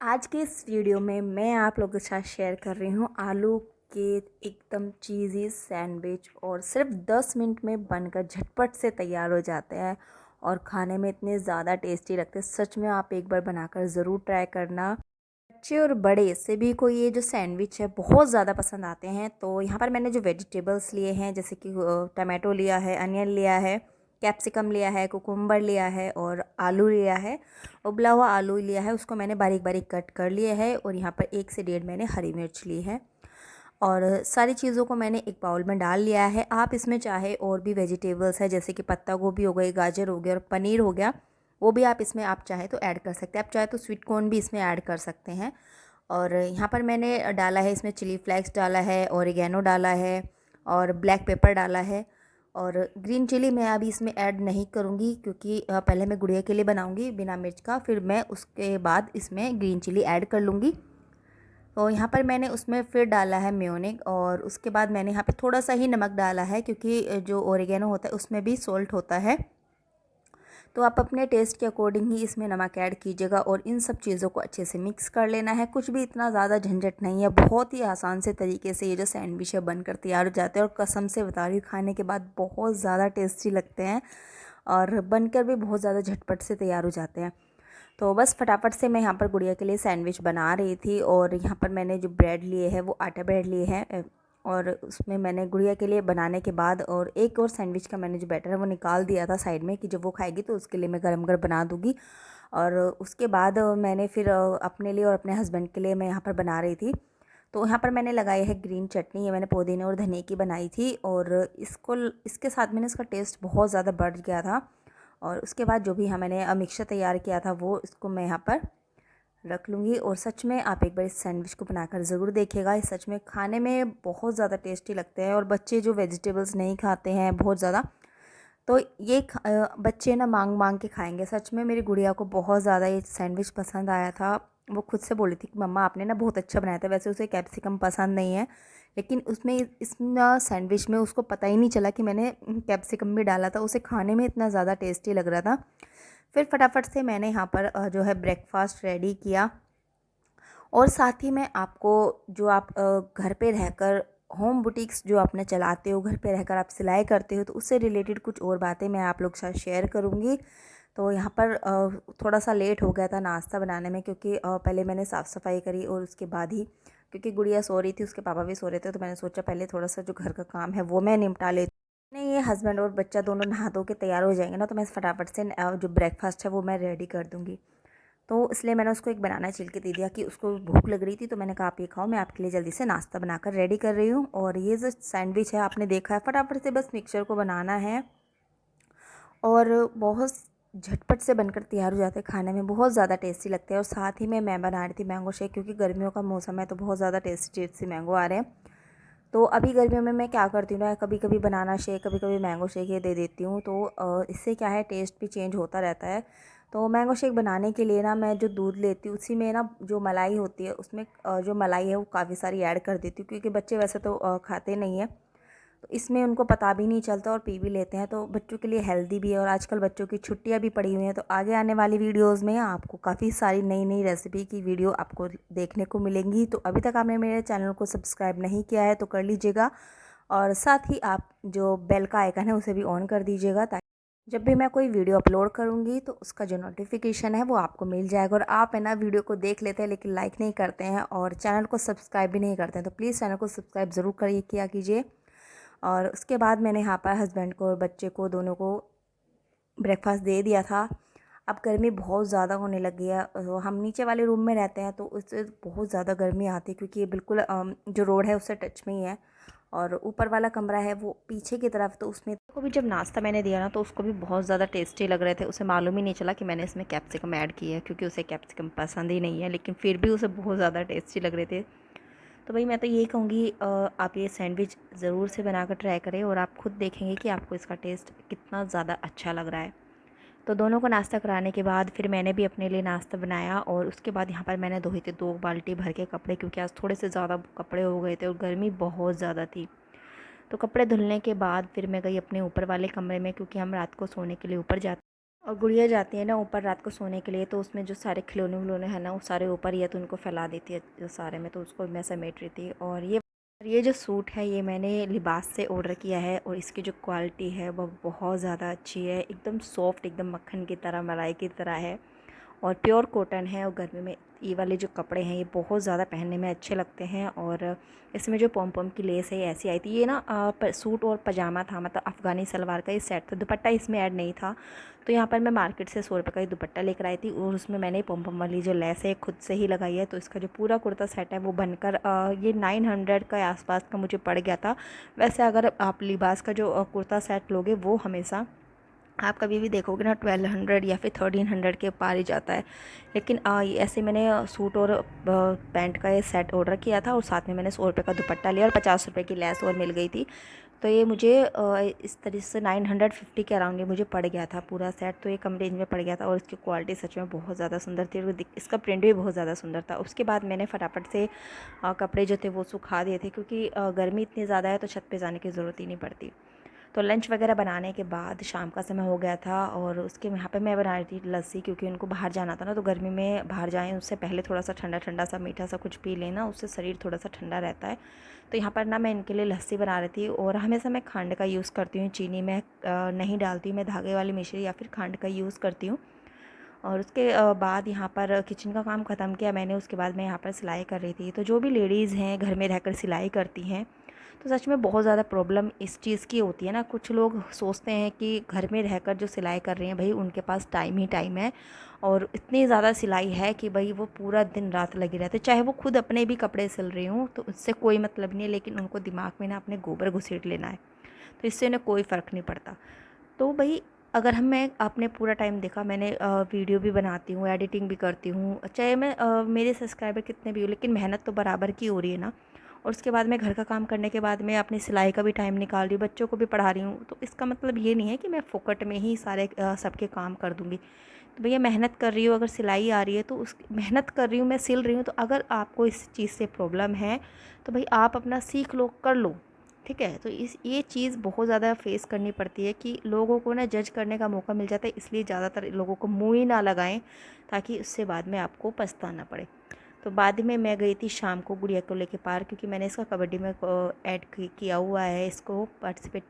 आज के इस वीडियो में मैं आप लोगों के साथ शेयर कर रही हूँ आलू के एकदम चीज़ी सैंडविच। और सिर्फ 10 मिनट में बनकर झटपट से तैयार हो जाते हैं और खाने में इतने ज़्यादा टेस्टी लगते हैं। सच में आप एक बार बनाकर ज़रूर ट्राई करना। बच्चे और बड़े सभी को ये जो सैंडविच है बहुत ज़्यादा पसंद आते हैं। तो यहाँ पर मैंने जो वेजिटेबल्स लिए हैं, जैसे कि टमाटो लिया है, अनियन लिया है, कैप्सिकम लिया है, कुकुम्बर लिया है और आलू लिया है। उबला हुआ आलू लिया है, उसको मैंने बारीक बारीक कट कर लिया है। और यहाँ पर 1 से 1.5 मैंने हरी मिर्च ली है। और सारी चीज़ों को मैंने एक बाउल में डाल लिया है। आप इसमें चाहे और भी वेजिटेबल्स है, जैसे कि पत्ता गोभी हो गई, गाजर हो गया और पनीर हो गया, वो भी आप इसमें आप चाहे तो ऐड कर सकते हैं। आप चाहे तो स्वीट कॉर्न भी इसमें ऐड कर सकते हैं। और यहाँ पर मैंने डाला है, इसमें चिली फ्लेक्स डाला है, ओरिगेनो डाला है और ब्लैक पेपर डाला है। और ग्रीन चिली मैं अभी इसमें ऐड नहीं करूँगी, क्योंकि पहले मैं गुड़िया के लिए बनाऊँगी बिना मिर्च का, फिर मैं उसके बाद इसमें ग्रीन चिली ऐड कर लूँगी। तो यहाँ पर मैंने उसमें फिर डाला है मेयोनेज़ और उसके बाद मैंने यहाँ पे थोड़ा सा ही नमक डाला है, क्योंकि जो ओरिगेनो होता है उसमें भी सॉल्ट होता है। तो आप अपने टेस्ट के अकॉर्डिंग ही इसमें नमक ऐड कीजिएगा और इन सब चीज़ों को अच्छे से मिक्स कर लेना है। कुछ भी इतना ज़्यादा झंझट नहीं है, बहुत ही आसान से तरीके से ये जो सैंडविच है बनकर तैयार हो जाते हैं। और कसम से बता रही हूँ, खाने के बाद बहुत ज़्यादा टेस्टी लगते हैं और बनकर भी बहुत ज़्यादा झटपट से तैयार हो जाते हैं। तो बस फटाफट से मैं यहाँ पर गुड़िया के लिए सैंडविच बना रही थी। और यहाँ पर मैंने जो ब्रेड लिए है वो आटा ब्रेड लिए हैं। और उसमें मैंने गुड़िया के लिए बनाने के बाद और एक और सैंडविच का मैंने जो बैटर है वो निकाल दिया था साइड में, कि जब वो खाएगी तो उसके लिए मैं गरम गरम बना दूँगी। और उसके बाद मैंने फिर अपने लिए और अपने हस्बैंड के लिए मैं यहाँ पर बना रही थी। तो यहाँ पर मैंने लगाई है ग्रीन चटनी, ये मैंने पुदीने और धनिया की बनाई थी। और इसके साथ मैंने इसका टेस्ट बहुत ज़्यादा बढ़ गया था। और उसके बाद जो भी यहाँ मैंने मिक्सचर तैयार किया था वो इसको मैं यहाँ पर रख लूँगी। और सच में आप एक बार इस सैंडविच को बनाकर ज़रूर देखिएगा। ये सच में खाने में बहुत ज़्यादा टेस्टी लगते हैं। और बच्चे जो वेजिटेबल्स नहीं खाते हैं बहुत ज़्यादा, तो ये बच्चे ना मांग मांग के खाएंगे। सच में मेरी गुड़िया को बहुत ज़्यादा ये सैंडविच पसंद आया था। वो खुद से बोली थी कि मम्मा आपने ना बहुत अच्छा बनाया था। वैसे उसे कैप्सिकम पसंद नहीं है, लेकिन उसमें इस ना सैंडविच में उसको पता ही नहीं चला कि मैंने कैप्सिकम भी डाला था। उसे खाने में इतना ज़्यादा टेस्टी लग रहा था। फिर फटाफट से मैंने यहाँ पर जो है ब्रेकफास्ट रेडी किया। और साथ ही में आपको जो आप घर पे रहकर होम बुटीक्स जो आपने चलाते हो, घर पे रहकर आप सिलाई करते हो, तो उससे रिलेटेड कुछ और बातें मैं आप लोग के साथ शेयर करूँगी। तो यहाँ पर थोड़ा सा लेट हो गया था नाश्ता बनाने में, क्योंकि पहले मैंने साफ़ सफाई करी और उसके बाद ही, क्योंकि गुड़िया सो रही थी, उसके पापा भी सो रहे थे, तो मैंने सोचा पहले थोड़ा सा जो घर का काम है वो मैं निपटा लेती। नहीं, ये हस्बैंड और बच्चा दोनों नहा धो के तैयार हो जाएंगे ना, तो मैं फटाफट से जो ब्रेकफास्ट है वो मैं रेडी कर दूँगी। तो इसलिए मैंने उसको एक बनाना छिल के दे दिया कि उसको भूख लग रही थी, तो मैंने कहा आप ये खाओ, मैं आपके लिए जल्दी से नाश्ता बनाकर रेडी कर रही हूँ। और ये जो सैंडविच है आपने देखा है, फटाफट से बस मिक्सचर को बनाना है और बहुत झटपट से बनकर तैयार हो जाते हैं। खाने में बहुत ज़्यादा टेस्टी लगते हैं। और साथ ही में मैं बना रही थी मैंगो शेक, क्योंकि गर्मियों का मौसम है तो बहुत ज़्यादा टेस्टी टेस्टी मैंगो आ रहे हैं। तो अभी गर्मियों में मैं क्या करती हूँ ना, कभी कभी बनाना शेक, कभी कभी मैंगो शेक ये दे देती हूँ। तो इससे क्या है, टेस्ट भी चेंज होता रहता है। तो मैंगो शेक बनाने के लिए ना मैं जो दूध लेती हूँ उसी में ना जो मलाई होती है, उसमें जो मलाई है वो काफ़ी सारी ऐड कर देती हूँ, क्योंकि बच्चे वैसे तो खाते नहीं हैं। तो इसमें उनको पता भी नहीं चलता और पी भी लेते हैं, तो बच्चों के लिए हेल्दी भी है। और आजकल बच्चों की छुट्टियां भी पड़ी हुई हैं, तो आगे आने वाली वीडियोस में आपको काफ़ी सारी नई नई रेसिपी की वीडियो आपको देखने को मिलेंगी। तो अभी तक आपने मेरे चैनल को सब्सक्राइब नहीं किया है तो कर लीजिएगा। और साथ ही आप जो बेल का आइकन है उसे भी ऑन कर दीजिएगा, ताकि जब भी मैं कोई वीडियो अपलोड करूँगी तो उसका जो नोटिफिकेशन है वो आपको मिल जाएगा। और आप है ना वीडियो को देख लेते हैं लेकिन लाइक नहीं करते हैं और चैनल को सब्सक्राइब भी नहीं करते हैं, तो प्लीज़ चैनल को सब्सक्राइब ज़रूर करिए, किया कीजिए। और उसके बाद मैंने यहाँ पर हस्बैंड को और बच्चे को दोनों को ब्रेकफास्ट दे दिया था। अब गर्मी बहुत ज़्यादा होने लगी है। हम नीचे वाले रूम में रहते हैं तो उससे बहुत ज़्यादा गर्मी आती है, क्योंकि ये बिल्कुल जो रोड है उससे टच में ही है। और ऊपर वाला कमरा है वो पीछे की तरफ, तो उसमें को भी जब नाश्ता मैंने दिया ना तो उसको भी बहुत ज़्यादा टेस्टी लग रहे थे। उसे मालूम ही नहीं चला कि मैंने इसमें कैप्सिकम ऐड की है, क्योंकि उसे कैप्सिकम पसंद ही नहीं है, लेकिन फिर भी उसे बहुत ज़्यादा टेस्टी लग रहे थे। तो भाई मैं तो यही कहूँगी, आप ये सैंडविच ज़रूर से बनाकर ट्राई करें और आप खुद देखेंगे कि आपको इसका टेस्ट कितना ज़्यादा अच्छा लग रहा है। तो दोनों को नाश्ता कराने के बाद फिर मैंने भी अपने लिए नाश्ता बनाया। और उसके बाद यहाँ पर मैंने धोए थे 2 बाल्टी भर के कपड़े, क्योंकि आज थोड़े से ज़्यादा कपड़े हो गए थे और गर्मी बहुत ज़्यादा थी। तो कपड़े धुलने के बाद फिर मैं गई अपने ऊपर वाले कमरे में, क्योंकि हम रात को सोने के लिए ऊपर जाते और गुड़िया जाती है ना ऊपर रात को सोने के लिए, तो उसमें जो सारे खिलौने विलौने हैं ना वो सारे ऊपर ही है, तो उनको फैला देती है जो सारे में, तो उसको मैं समेट रही थी। और ये जो सूट है ये मैंने लिबास से ऑर्डर किया है, और इसकी जो क्वालिटी है वो बहुत ज़्यादा अच्छी है, एकदम सॉफ्ट, एकदम मक्खन की तरह, मलाई की तरह है, और प्योर कॉटन है। और गर्मी में ये वाले जो कपड़े हैं ये बहुत ज़्यादा पहनने में अच्छे लगते हैं। और इसमें जो पॉम पॉम की लेस है ये ऐसी आई थी, ये ना सूट और पजामा था, मतलब अफ़गानी सलवार का ये सेट था, दुपट्टा इसमें ऐड नहीं था। तो यहाँ पर मैं मार्केट से 100 रुपये का ही दुपट्टा लेकर आई थी, और उसमें मैंने पॉम पॉम वाली जो लेस है खुद से ही लगाई है। तो इसका जो पूरा कुर्ता सेट है वो बनकर ये 900 के आसपास का मुझे पड़ गया था। वैसे अगर आप लिबास का जो कुर्ता सेट लोगे वो हमेशा आप कभी भी देखोगे ना 1200 या फिर 1300 के पार ही जाता है। लेकिन ऐसे मैंने सूट और पैंट का ये सेट ऑर्डर किया था, और साथ में मैंने 100 रुपये का दुपट्टा लिया और 50 रुपये की लेस और मिल गई थी। तो ये मुझे इस तरह से 950 के अराउंड ये मुझे पड़ गया था पूरा सेट। तो ये कम रेंज में पड़ गया था, और इसकी क्वालिटी सच में बहुत ज़्यादा सुंदर थी, और इसका प्रिंट भी बहुत ज़्यादा सुंदर था। उसके बाद मैंने फटाफट से कपड़े जो थे वो सुखा दिए थे, क्योंकि गर्मी इतनी ज़्यादा है तो छत पे जाने की ज़रूरत ही नहीं पड़ती। तो लंच वगैरह बनाने के बाद शाम का समय हो गया था, और उसके यहाँ पे मैं बना रही थी लस्सी, क्योंकि उनको बाहर जाना था ना, तो गर्मी में बाहर जाएं उससे पहले थोड़ा सा ठंडा ठंडा सा मीठा सा कुछ पी लेना, उससे शरीर थोड़ा सा ठंडा रहता है। तो यहाँ पर ना मैं इनके लिए लस्सी बना रही थी, और हमेशा मैं खंड का यूज़ करती हूँ, चीनी मैं नहीं डालती, मैं धागे वाली मिश्री या फिर खंड का यूज़ करती हूँ। और उसके बाद यहाँ पर किचन का काम ख़त्म किया मैंने, उसके बाद मैं यहाँ पर सिलाई कर रही थी। तो जो भी लेडीज़ हैं घर में रहकर सिलाई करती हैं, तो सच में बहुत ज़्यादा प्रॉब्लम इस चीज़ की होती है ना। कुछ लोग सोचते हैं कि घर में रहकर जो सिलाई कर रही हैं भाई उनके पास टाइम ही टाइम है, और इतनी ज़्यादा सिलाई है कि भाई वो पूरा दिन रात लगे रहते, चाहे वो खुद अपने भी कपड़े सिल रही हूँ तो उससे कोई मतलब नहीं है, लेकिन उनको दिमाग में ना अपने गोबर घुसेड़ लेना है, तो इससे उन्हें कोई फ़र्क नहीं पड़ता। तो भाई अगर मैं आपने पूरा टाइम देखा, मैंने वीडियो भी बनाती हूँ, एडिटिंग भी करती हूँ, चाहे मैं मेरे सब्सक्राइबर कितने भी हो, लेकिन मेहनत तो बराबर की हो रही है ना। और उसके बाद मैं घर का काम करने के बाद मैं अपनी सिलाई का भी टाइम निकाल रही हूँ, बच्चों को भी पढ़ा रही हूँ, तो इसका मतलब ये नहीं है कि मैं फोकट में ही सारे सबके काम कर दूँगी। तो भैया मेहनत कर रही हूँ, अगर सिलाई आ रही है तो उस मेहनत कर रही हूँ, मैं सिल रही हूँ, तो अगर आपको इस चीज़ से प्रॉब्लम है तो भाई आप अपना सीख लो, कर लो, ठीक है। तो ये चीज़ बहुत ज़्यादा फेस करनी पड़ती है कि लोगों को ना जज करने का मौका मिल जाता है, इसलिए ज़्यादातर लोगों को मुँह ही ना लगाएं, ताकि उससे बाद में आपको पछताना पड़े। तो बाद में मैं गई थी शाम को गुड़िया को लेके पार्क, क्योंकि मैंने इसका कबड्डी में ऐड किया हुआ है, इसको पार्टिसिपेट